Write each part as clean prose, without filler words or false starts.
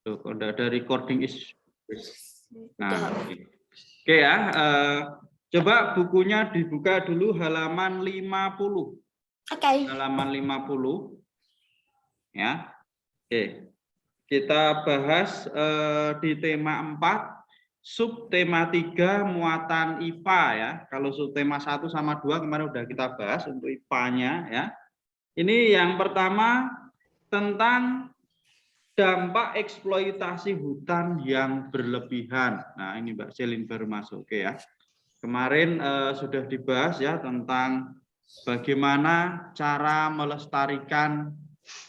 Tuh, kalau ada recording is. Nah, oke ya. Coba bukunya dibuka dulu halaman 50. Oke. Halaman 50. Ya. Oke. Kita bahas di tema 4, subtema 3 muatan IPA ya. Kalau subtema 1 sama 2 kemarin udah kita bahas untuk IPA-nya ya. Ini yang pertama tentang dampak eksploitasi hutan yang berlebihan. Nah, ini Mbak Selin baru masuk. Oke ya. Kemarin sudah dibahas ya tentang bagaimana cara melestarikan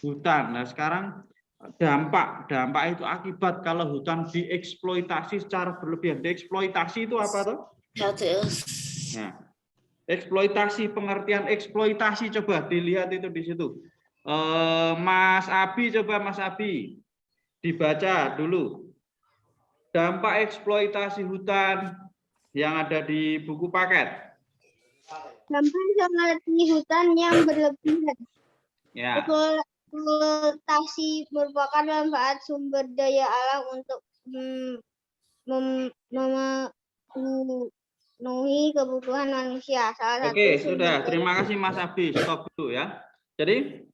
hutan. Nah, sekarang dampak itu akibat kalau hutan dieksploitasi secara berlebihan. Dieksploitasi itu apa tuh? Nah, eksploitasi, pengertian eksploitasi coba dilihat itu di situ. Mas Abi, coba Mas Abi dibaca dulu. Dampak eksploitasi hutan yang ada di buku paket. Dampak eksploitasi hutan yang berlebihan. Ya. Eksploitasi merupakan manfaat sumber daya alam untuk memenuhi kebutuhan manusia. Oke, sudah. Terima kasih Mas Abi. Stop dulu ya. Jadi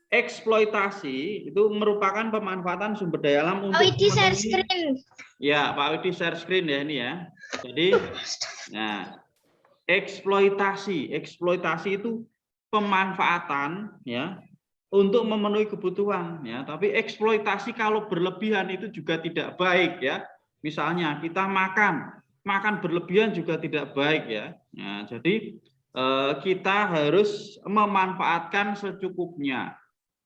eksploitasi itu merupakan pemanfaatan sumber daya alam untuk share screen. Ya, Pak Widi share screen ya ini ya. Jadi, nah, eksploitasi itu pemanfaatan ya untuk memenuhi kebutuhan ya. Tapi eksploitasi kalau berlebihan itu juga tidak baik ya. Misalnya kita makan berlebihan juga tidak baik ya. Nah, jadi kita harus memanfaatkan secukupnya.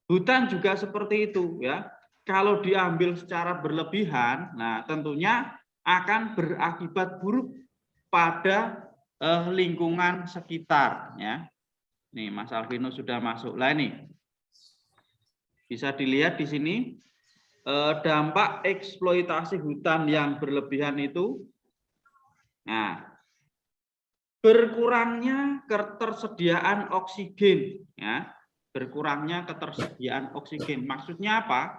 Hutan juga seperti itu ya. Kalau diambil secara berlebihan, nah tentunya akan berakibat buruk pada lingkungan sekitar ya. Nih Mas Alvino sudah masuk lah ini. Bisa dilihat di sini dampak eksploitasi hutan yang berlebihan itu. Nah, berkurangnya ketersediaan oksigen ya. Berkurangnya ketersediaan oksigen. Maksudnya apa?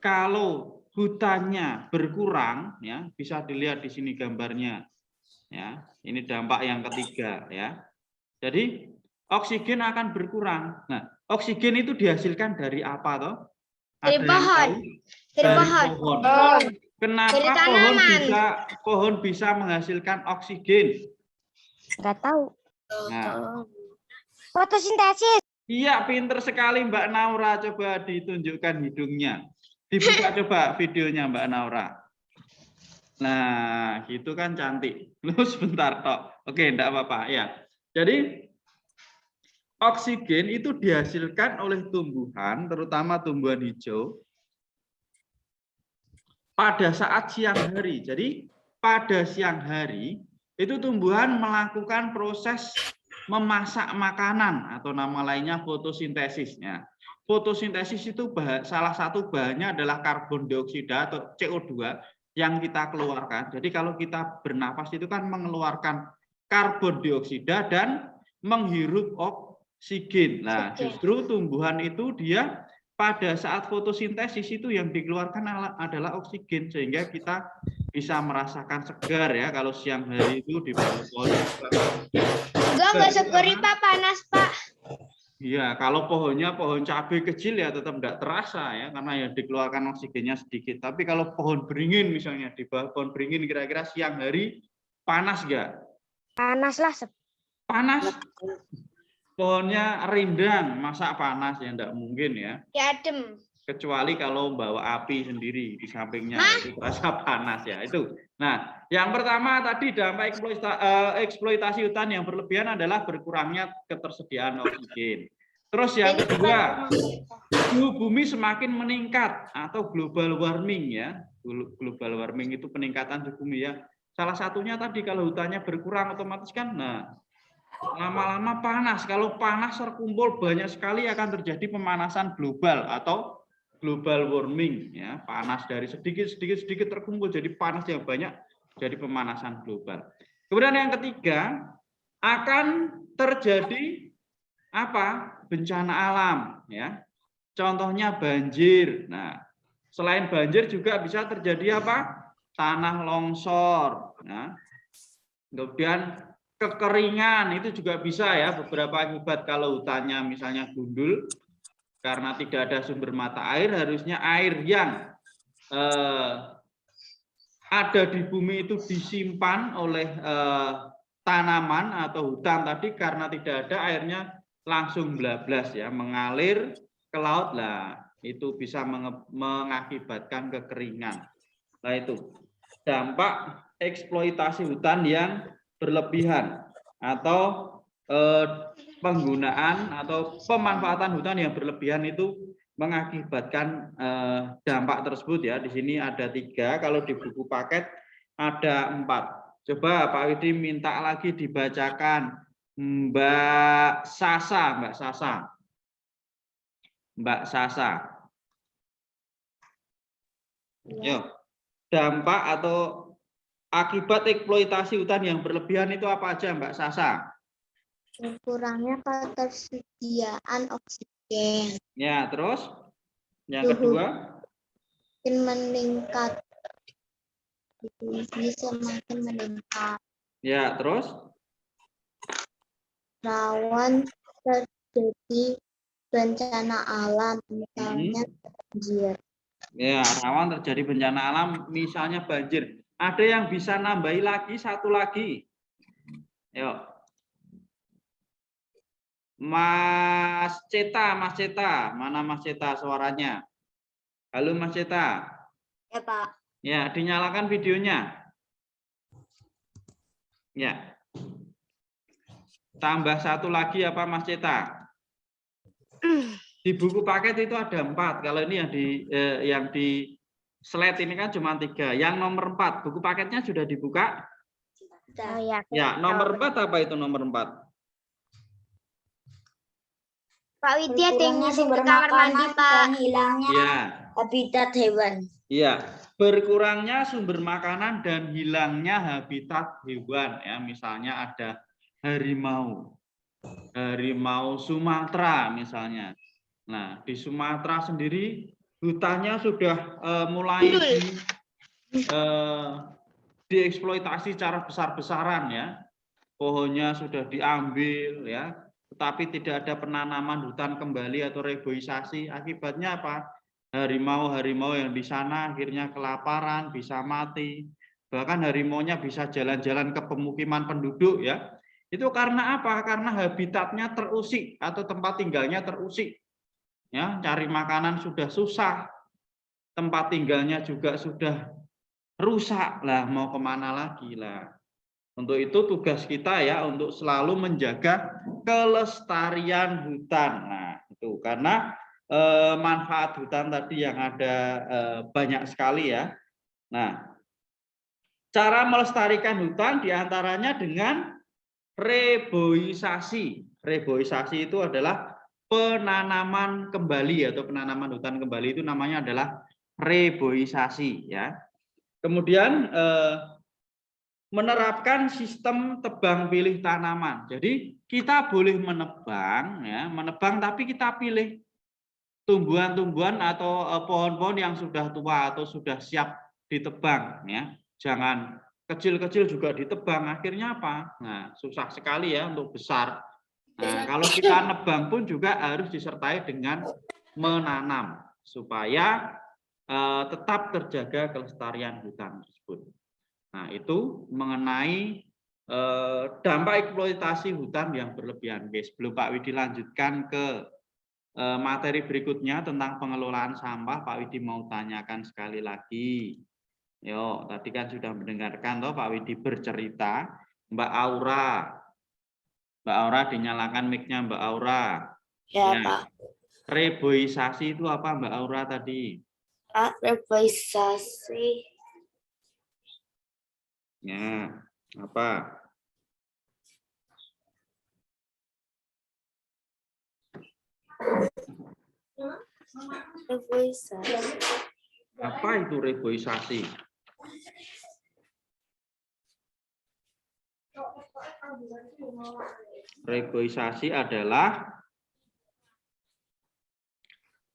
Kalau hutannya berkurang ya, bisa dilihat di sini gambarnya. Ya, ini dampak yang ketiga ya. Jadi oksigen akan berkurang. Nah, oksigen itu dihasilkan dari apa toh? Dari pohon. Dari pohon. Kenapa pohon bisa menghasilkan oksigen? Nggak tahu. Nah, fotosintesis. Iya, pinter sekali Mbak Naura. Coba ditunjukkan hidungnya. Dibuka coba videonya Mbak Naura. Nah, gitu kan cantik. Lu sebentar tok. Oke, enggak apa-apa ya. Jadi oksigen itu dihasilkan oleh tumbuhan, terutama tumbuhan hijau pada saat siang hari. Jadi pada siang hari itu tumbuhan melakukan proses memasak makanan atau nama lainnya fotosintesisnya. Fotosintesis itu salah satu bahannya adalah karbon dioksida atau CO2 yang kita keluarkan. Jadi kalau kita bernapas itu kan mengeluarkan karbon dioksida dan menghirup oksigen. Nah, justru tumbuhan itu dia pada saat fotosintesis itu yang dikeluarkan adalah oksigen sehingga kita bisa merasakan segar ya kalau siang hari itu di bawah pohon. Enggak segar Pak, panas Pak. Iya, kalau pohonnya pohon cabai kecil ya tetap enggak terasa ya karena ya dikeluarkan oksigennya sedikit. Tapi kalau pohon beringin misalnya di bawah pohon beringin kira-kira siang hari panas enggak? Panas lah. Panas. Pohonnya rindang, masa panas ya enggak mungkin ya. Ya adem. Kecuali kalau bawa api sendiri di sampingnya itu terasa panas ya itu. Nah, yang pertama tadi dampak eksploitasi hutan yang berlebihan adalah berkurangnya ketersediaan oksigen. Terus yang kedua, suhu bumi semakin meningkat atau global warming ya. Global warming itu peningkatan suhu bumi ya. Salah satunya tadi kalau hutannya berkurang otomatis kan lama-lama panas. Kalau panas terkumpul banyak sekali akan terjadi pemanasan global atau global warming ya, panas dari sedikit terkumpul jadi panas yang banyak, jadi pemanasan global. Kemudian yang ketiga akan terjadi apa? Bencana alam ya. Contohnya banjir. Nah, selain banjir juga bisa terjadi apa? Tanah longsor. Nah, kemudian kekeringan itu juga bisa ya, beberapa akibat kalau hutannya misalnya gundul karena tidak ada sumber mata air, harusnya air yang ada di bumi itu disimpan oleh tanaman atau hutan tadi, karena tidak ada airnya langsung blablas ya, mengalir ke laut lah, itu bisa mengakibatkan kekeringan. Nah, itu dampak eksploitasi hutan yang berlebihan atau penggunaan atau pemanfaatan hutan yang berlebihan itu mengakibatkan dampak tersebut ya. Di sini ada 3, kalau di buku paket ada 4. Coba Pak Widi minta lagi dibacakan Mbak Sasa. Yo, dampak atau akibat eksploitasi hutan yang berlebihan itu apa aja Mbak Sasa? Kurangnya ketersediaan oksigen. Ya, terus yang kedua? Semakin meningkat. Semakin meningkat. Ya, terus? Rawan terjadi bencana alam, misalnya banjir. Ya, rawan terjadi bencana alam, misalnya banjir. Ada yang bisa nambahi lagi, satu lagi? Yuk. Mas Ceta, mana Mas Ceta suaranya? Halo Mas Ceta. Ya Pak. Ya, dinyalakan videonya. Ya. Tambah satu lagi apa Mas Ceta? Di buku paket itu ada 4. Kalau ini yang di slide ini kan cuma 3. Yang nomor 4, buku paketnya sudah dibuka? Oh, ya, Ya, nomor 4 apa itu nomor 4? Pak Widya tinggi sumber kamar mandi, Pak. Dan hilangnya habitat hewan. Iya, berkurangnya sumber makanan dan hilangnya habitat hewan ya. Misalnya ada harimau Sumatera misalnya. Nah, di Sumatera sendiri hutannya sudah mulai dieksploitasi secara besar-besaran ya. Pohonnya sudah diambil ya, tetapi tidak ada penanaman hutan kembali atau reboisasi. Akibatnya apa? Harimau yang di sana akhirnya kelaparan, bisa mati. Bahkan harimaunya bisa jalan-jalan ke pemukiman penduduk ya. Itu karena apa? Karena habitatnya terusik atau tempat tinggalnya terusik. Ya, cari makanan sudah susah. Tempat tinggalnya juga sudah rusak lah, mau kemana lagi lah. Untuk itu tugas kita ya untuk selalu menjaga kelestarian hutan. Nah, itu karena manfaat hutan tadi yang ada banyak sekali ya. Nah, cara melestarikan hutan diantaranya dengan reboisasi. Reboisasi itu adalah penanaman kembali atau penanaman hutan kembali, itu namanya adalah reboisasi ya. Kemudian menerapkan sistem tebang pilih tanaman. Jadi kita boleh menebang ya, tapi kita pilih tumbuhan-tumbuhan atau pohon-pohon yang sudah tua atau sudah siap ditebang ya. Jangan kecil-kecil juga ditebang, akhirnya apa? Nah, susah sekali ya untuk besar. Nah, kalau kita nebang pun juga harus disertai dengan menanam supaya tetap terjaga kelestarian hutan tersebut. Nah, itu mengenai dampak eksploitasi hutan yang berlebihan. Oke, sebelum Pak Widi lanjutkan ke materi berikutnya tentang pengelolaan sampah, Pak Widi mau tanyakan sekali lagi. Yo, tadi kan sudah mendengarkan toh Pak Widi bercerita. Mbak Aura dinyalakan mic-nya Mbak Aura. Ya, Pak. Reboisasi itu apa Mbak Aura tadi? Reboisasi. Ya, apa? Reboisasi. Apa itu reboisasi? Reboisasi adalah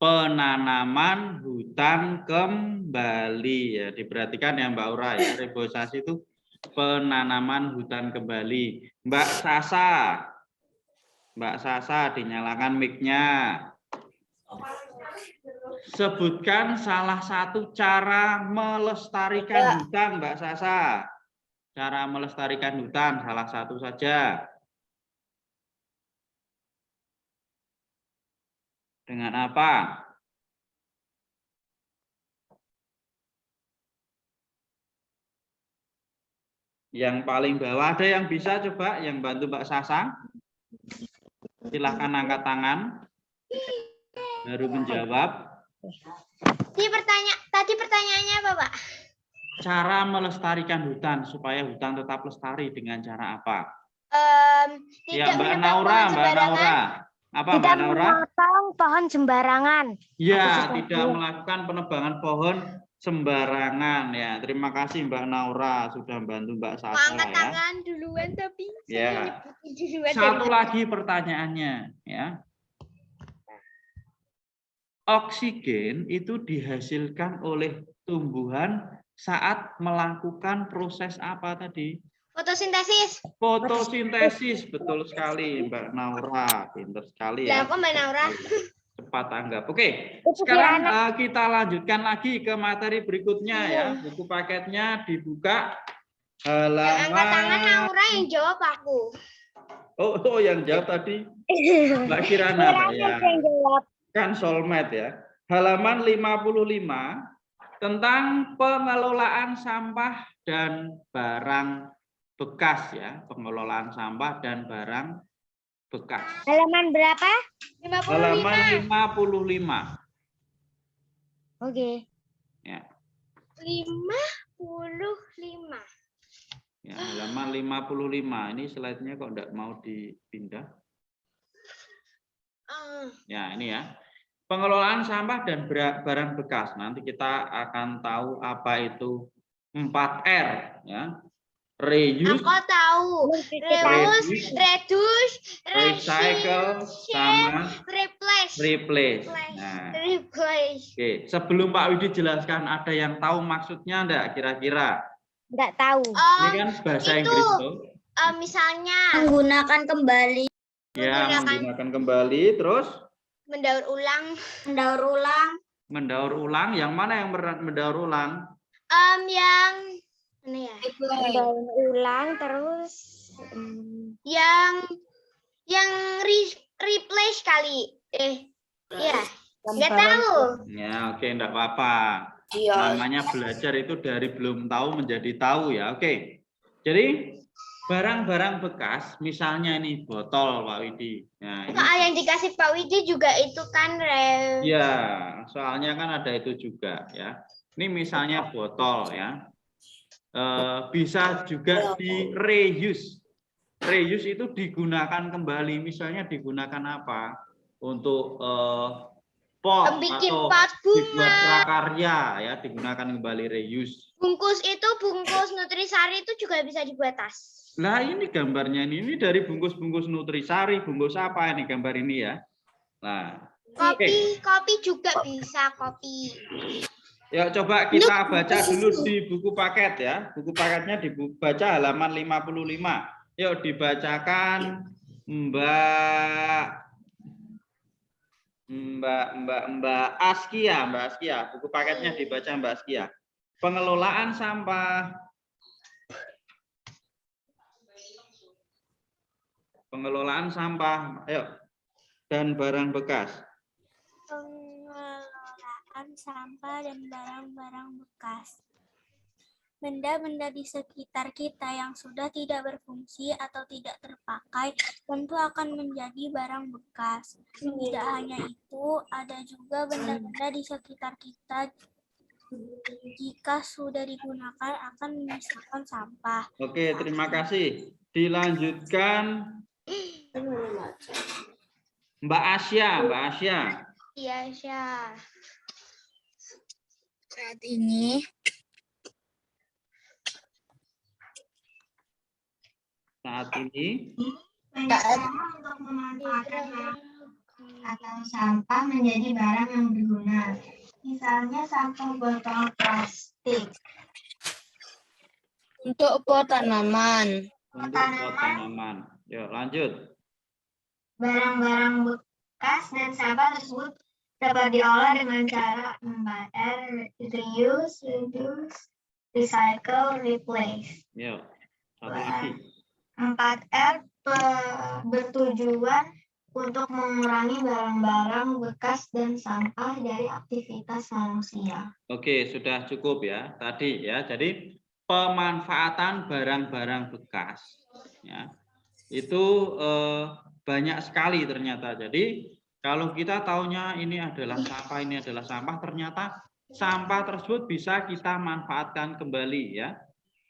penanaman hutan kembali ya. Diperhatikan ya Mbak Aura ya, reboisasi itu penanaman hutan kembali. Mbak Sasa dinyalakan mic-nya. Sebutkan salah satu cara melestarikan hutan, Mbak Sasa. Cara melestarikan hutan salah satu saja. Dengan apa? Yang paling bawah ada yang bisa coba yang bantu Mbak Sasa? Silahkan angkat tangan. Baru menjawab. Tadi pertanyaannya apa, Pak? Cara melestarikan hutan supaya hutan tetap lestari dengan cara apa? Ya, Tidak Mbak menebang Naura, pohon Mbak sembarangan. Naura. Apa Tidak Mbak Naura? memotong pohon sembarangan. Ya, tidak melakukan penebangan pohon sembarangan ya. Terima kasih Mbak Naura sudah bantu Mbak Mau Sasa angkat ya. tangan duluan tapi saya Ya. nyebutin duluan Satu dari lagi pertanyaannya ya. Oksigen itu dihasilkan oleh tumbuhan saat melakukan proses apa tadi? fotosintesis. Fotosintesis, betul sekali Mbak Naura, pinter sekali ya. Lah kok Mbak Naura? Cepat tanggap. Oke, sekarang kita lanjutkan lagi ke materi berikutnya ya. Buku paketnya dibuka Yang angkat tangan halaman. Naura, yang jawab aku. Oh, yang jawab tadi Mbak Kirana Pak ya. Kan soulmate ya. Halaman 55 tentang pengelolaan sampah dan barang bekas ya. Pengelolaan sampah dan barang bekas. Halaman berapa? 55. Halaman 55. Oke. Ya. 55. Ya, halaman 55. Ini slide-nya kok enggak mau dipindah? Ya, ini ya. Pengelolaan sampah dan barang bekas. Nanti kita akan tahu apa itu 4R ya. Reuse, Aku tahu. Reduce, recycle, sama replace. Nah, Replace. oke. Sebelum Pak Widi jelaskan, ada yang tahu maksudnya enggak kira-kira? Enggak tahu. Ini kan bahasa itu, Inggris tuh. Misalnya Menggunakan kembali. Ya, menggunakan kembali, terus mendaur ulang. mendaur ulang. Yang mana yang mendaur ulang? Yang mana ya? Mendaur ulang terus Yang replace kali. Ya. Nggak tahu. Ya, oke, enggak apa-apa. Namanya belajar itu dari belum tahu menjadi tahu ya. Oke. Jadi barang-barang bekas, misalnya ini botol Pak Widi. Nah, ini Yang dikasih Pak Widi juga itu kan ya, soalnya kan ada itu juga ya. Ini misalnya botol ya. Bisa juga di reuse. Reuse itu digunakan kembali. Misalnya digunakan apa? Untuk pot bikin atau pot bunga. dibuat prakarya ya, digunakan kembali reuse. Bungkus Nutrisari itu juga bisa dibuat tas. Nah, ini gambarnya ini dari bungkus-bungkus Nutrisari, bungkus apa ini gambar ini ya? Nah, kopi juga bisa kopi. ya coba kita baca dulu di buku paket ya. Buku paketnya dibaca halaman 55. Yuk dibacakan Mbak Askia. Buku paketnya dibaca Mbak Askia. Pengelolaan sampah. Pengelolaan sampah, ayo, dan barang bekas. Pengelolaan sampah dan barang-barang bekas. Benda-benda di sekitar kita yang sudah tidak berfungsi atau tidak terpakai tentu akan menjadi barang bekas. Tidak hanya itu, ada juga benda-benda di sekitar kita jika sudah digunakan akan menyisakan sampah. Oke, terima kasih. Dilanjutkan Mbak Asya. Iya, Syah. Saat ini atau sampah menjadi barang yang berguna. Misalnya sampah botol plastik. Untuk pot tanaman. Untuk pot tanaman. Yuk, lanjut. Barang-barang bekas dan sampah tersebut dapat diolah dengan cara 4R, reuse, reduce, recycle, replace. Yuk, satu lagi. 4R bertujuan untuk mengurangi barang-barang bekas dan sampah dari aktivitas manusia. Oke, sudah cukup ya tadi ya. Jadi pemanfaatan barang-barang bekas ya. Itu banyak sekali ternyata. Jadi kalau kita taunya ini adalah sampah, ternyata sampah tersebut bisa kita manfaatkan kembali ya.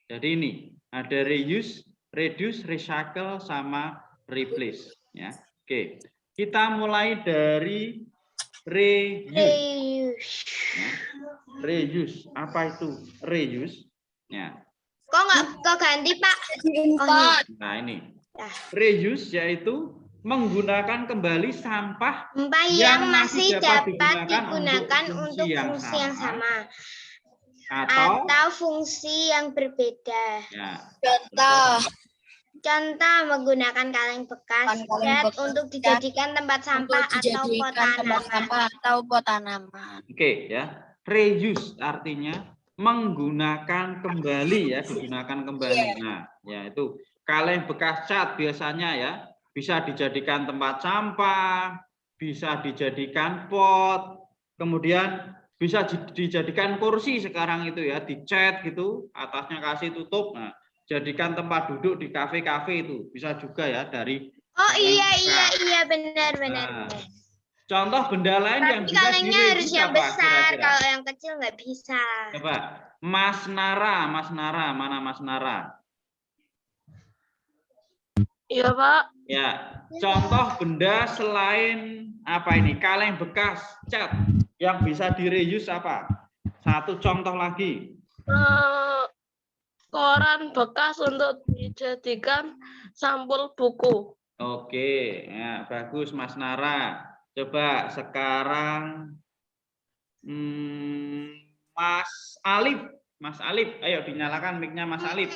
Jadi ini ada reuse, reduce, recycle sama replace ya. Oke. Kita mulai dari reuse. Ya. Reuse, apa itu reuse? Ya. Kok ganti Pak? Nah ini reuse yaitu menggunakan kembali sampah yang masih dapat digunakan untuk fungsi yang sama atau fungsi yang berbeda. Ya, Contoh menggunakan kaleng bekas untuk dijadikan tempat sampah atau pot tanaman. Oke ya, reuse artinya menggunakan kembali ya, digunakan kembali. Nah, ya itu kaleng bekas cat biasanya ya bisa dijadikan tempat sampah, bisa dijadikan pot, kemudian bisa dijadikan kursi sekarang itu ya, dicat gitu, atasnya kasih tutup. Nah, jadikan tempat duduk di kafe-kafe itu bisa juga ya dari. Oh iya benar. Nah, contoh benda lain yang bisa kalengnya harus yang besar, kira-kira? kalau yang kecil nggak bisa. Coba, Mas Nara, mana Mas Nara? Iya, Pak. Ya, contoh benda selain apa ini? Kaleng bekas cat yang bisa direuse apa? Satu contoh lagi. Koran bekas untuk dijadikan sampul buku. Oke, ya bagus Mas Nara. Coba sekarang Mas Alif, ayo dinyalakan mic-nya Mas Alif.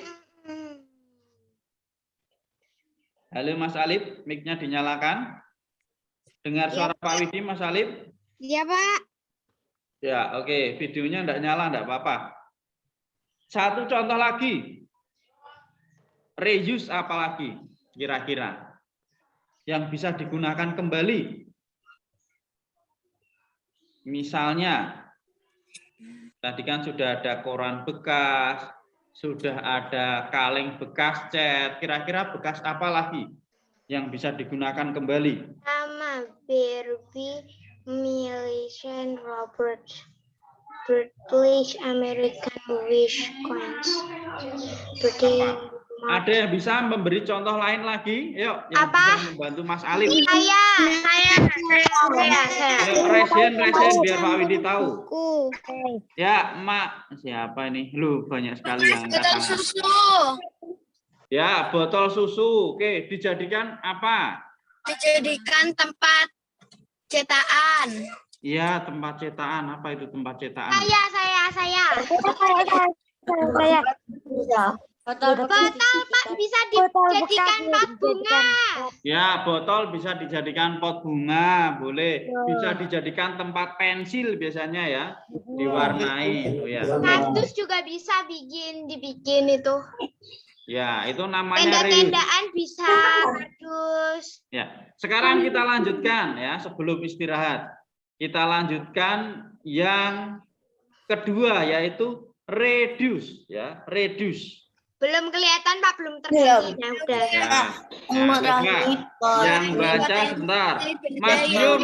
Halo Mas Alif, mic-nya dinyalakan. Dengar suara Pak Widi, Mas Alif? Iya Pak. Ya, oke. Videonya enggak nyala, enggak apa-apa. Satu contoh lagi. Reuse apa lagi kira-kira? Yang bisa digunakan kembali. Misalnya, tadi kan sudah ada koran bekas, sudah ada kaleng bekas cat, kira-kira bekas apa lagi yang bisa digunakan kembali? Sama Barbie, Millicent, Robert, British, American Wish coins. Ada yang bisa memberi contoh lain lagi? Yuk, yang bisa membantu Mas Alif. Saya. Resen biar Pak Widi tahu. Ya, Mak. Siapa ini? Lu banyak sekali yang angkat tangan. Susu. Ya, botol susu. Oke, dijadikan apa? Dijadikan tempat cetakan. Iya, tempat cetakan. Apa itu tempat cetakan? Saya. Botol Pak bisa dijadikan pot bunga. Ya, botol bisa dijadikan pot bunga, boleh. Bisa dijadikan tempat pensil biasanya ya, diwarnai itu ya. Kardus juga bisa dibikin itu. Ya, itu namanya reuse. Tenda-tendaan bisa kardus. Ya, sekarang kita lanjutkan ya sebelum istirahat. Kita lanjutkan yang kedua yaitu reduce ya, reduce. Belum kelihatan Pak, belum terlihat. Ya udah. Yang baca sebentar. Mas Dio.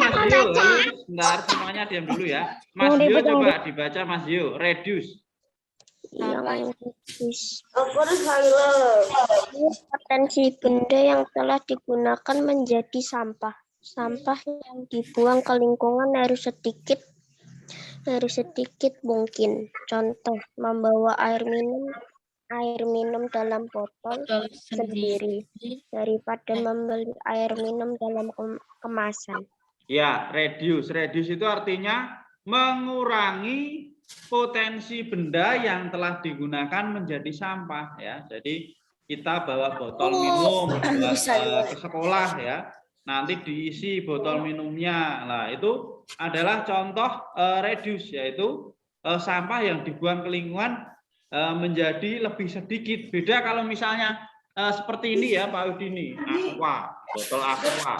Sebentar semuanya diam dulu ya. Mas Dio coba dibaca Mas Dio. Reduce. Potensi benda yang telah digunakan menjadi sampah. Sampah yang dibuang ke lingkungan harus sedikit mungkin. Contoh, membawa air minum dalam botol sendiri daripada membeli air minum dalam kemasan. Ya, reduce. Reduce itu artinya mengurangi potensi benda yang telah digunakan menjadi sampah ya. Jadi kita bawa botol minum ke sekolah ya. Nanti diisi botol minumnya. Nah, itu adalah contoh reduce, yaitu sampah yang dibuang ke lingkungan menjadi lebih sedikit. Beda kalau misalnya seperti ini ya Pak Udini, aqua, botol aqua.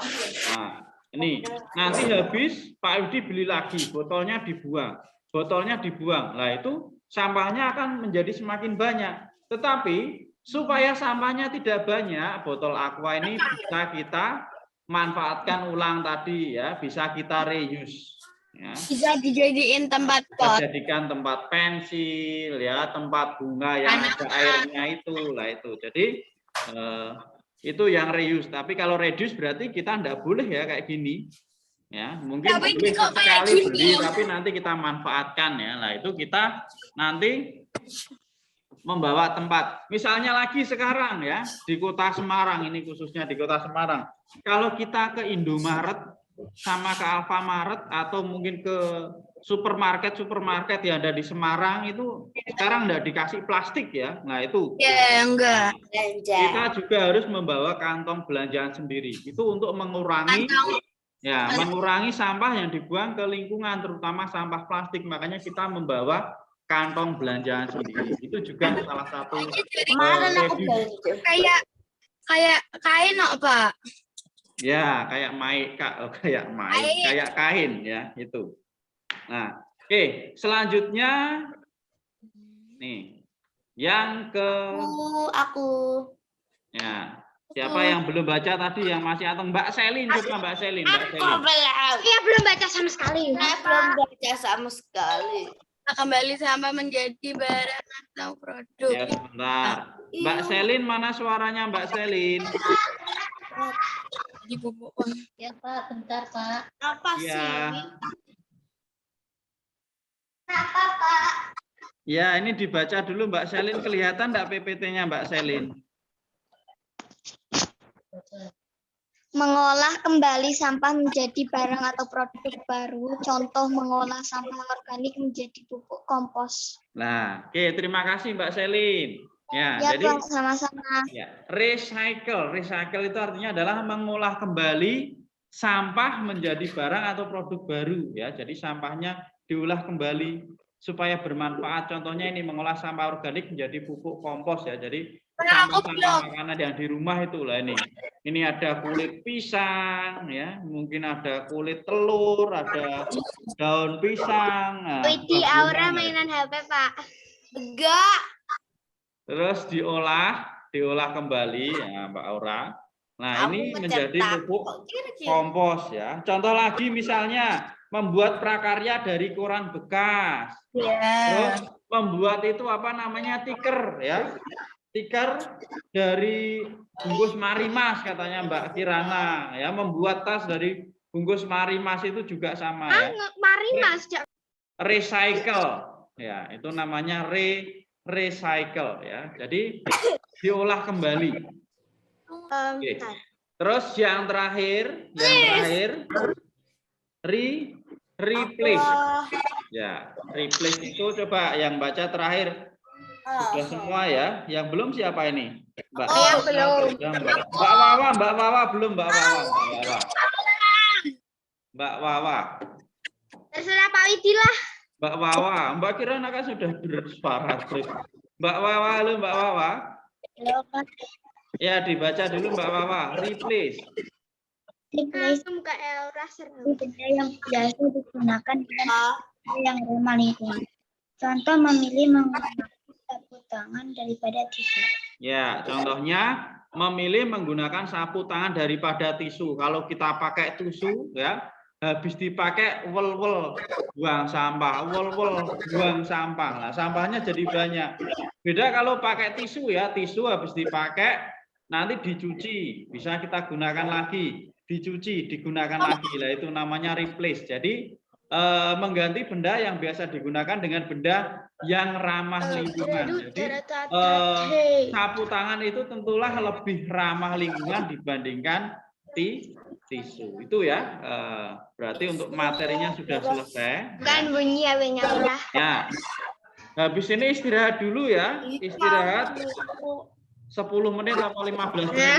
Nah, ini nanti habis Pak Udi beli lagi, botolnya dibuang. Botolnya dibuang. Nah, itu sampahnya akan menjadi semakin banyak. Tetapi supaya sampahnya tidak banyak, botol aqua ini bisa kita manfaatkan ulang tadi ya, bisa kita reuse ya. Bisa dijadiin tempat Kita pot. jadikan tempat pensil ya, tempat bunga yang ada airnya itu lah itu. Jadi itu yang reuse. Tapi kalau reduce berarti kita enggak boleh ya kayak gini ya. Mungkin Tapi boleh kok kayak sekali beli gini? tapi nanti kita manfaatkan ya. Nah, itu kita nanti membawa tempat. Misalnya lagi sekarang ya, di Kota Semarang, ini khususnya di Kota Semarang. Kalau kita ke Indomaret sama ke Alfamaret atau mungkin ke supermarket yang ada di Semarang itu sekarang enggak dikasih plastik ya. Nah, itu Ya, enggak. kita juga harus membawa kantong belanjaan sendiri. Itu untuk mengurangi ya, mengurangi sampah yang dibuang ke lingkungan, terutama sampah plastik. Makanya kita membawa kantong belanjaan sendiri. Itu juga salah satu reduce. Kayak kain kok, Pak. Ya, kayak kayak kain ya, itu. Nah, oke, selanjutnya nih. Yang ke Aku. ya, siapa yang belum baca tadi yang masih atau Mbak Selin, coba Mbak Selin, Mbak Selin. Iya, belum baca sama sekali. Belum baca sama sekali. Kembali sampah menjadi barang atau produk. Ya, sebentar. Mbak Selin, mana suaranya Mbak Selin? Di bubuk. Ya Pak, bentar Pak. Apa Ya. Apa, Pak? Ya, ini dibaca dulu Mbak Selin. Kelihatan enggak PPT-nya Mbak Selin? Mengolah kembali sampah menjadi barang atau produk baru. Contoh mengolah sampah organik menjadi pupuk kompos. Nah, oke, terima kasih Mbak Selin. Ya, Ya, jadi Pak, sama-sama. ya, recycle. Recycle itu artinya adalah mengolah kembali sampah menjadi barang atau produk baru ya. Jadi sampahnya diolah kembali supaya bermanfaat. Contohnya ini mengolah sampah organik menjadi pupuk kompos ya. Jadi sampah-sampah makanan yang di rumah itulah ini. Ini ada kulit pisang ya, mungkin ada kulit telur, ada daun pisang. Nah, Widi, Aura mainan HP, Pak. Enggak. terus diolah kembali ya Mbak Aura. Nah, ini menjadi pupuk kompos ya. Contoh lagi misalnya membuat prakarya dari koran bekas. Terus membuat itu apa namanya tiker ya. Tiker dari bungkus Marimas katanya Mbak Kirana ya, membuat tas dari bungkus Marimas itu juga sama ya. Marimas, Recycle ya, itu namanya recycle ya. Jadi diolah kembali. Oke. Terus yang terakhir replace. Ya, replace itu coba yang baca terakhir. Sudah semua ya. Yang belum siapa ini? Mbak. Iya, belum. Mbak Wawa belum, Mbak Wawa. Mbak Wawa. Terserah Pak Widi lah. Mbak Wawa, Mbak Kirana kan sudah bersuara terus. Mbak Wawa, halo Mbak Wawa. Ya, dibaca dulu Mbak Wawa. Replace. Replace muka Elra seru. Benda yang biasa digunakan dengan yang ramah lingkungan. Contoh memilih menggunakan sapu tangan daripada tisu. Ya, contohnya memilih menggunakan sapu tangan daripada tisu. Kalau kita pakai tisu ya, habis dipakai wel-wel buang sampah, wel-wel buang sampah. Nah, sampahnya jadi banyak. Beda kalau pakai tisu ya, tisu habis dipakai nanti dicuci, bisa kita gunakan lagi, dicuci, digunakan lagi. Lah itu namanya replace. Jadi mengganti benda yang biasa digunakan dengan benda yang ramah lingkungan. Jadi sapu tangan itu tentulah lebih ramah lingkungan dibandingkan tisu. Itu ya. Berarti untuk materinya sudah selesai. Bukan bunyi ya, Benya udah. Ya. Habis ini istirahat dulu ya. Istirahat 10 menit atau 15 menit.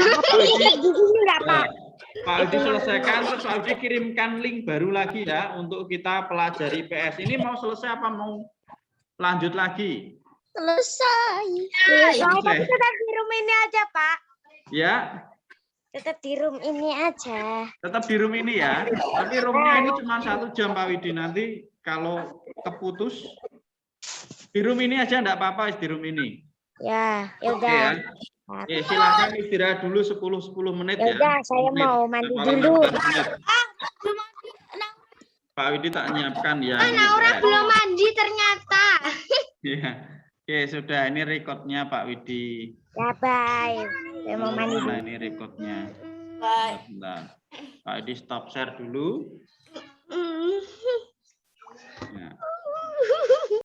Pak Udi selesaikan, terus Pak Udi kirimkan link baru lagi ya untuk kita pelajari PS. Ini mau selesai apa mau lanjut lagi? Selesai. Tapi tetap di room ini aja, Pak. Ya, Tetap di room ini aja. tetap di room ini ya. Tapi roomnya ini cuma 1 jam Pak Widi. Nanti kalau keputus di room ini aja enggak apa-apa di room ini. Ya, Oke ya. Oke, silakan istirahat dulu 10 menit ya. Yaudah, saya mau mandi dulu. Pak Widi tak nyiapkan ya. Naura belum mandi ternyata. Ya. Oke, sudah ini recordnya Pak Widi. Ya, bye. Saya mau mandi dulu. Nah, ini recordnya. Bye. Bentar. Pak Widi stop share dulu.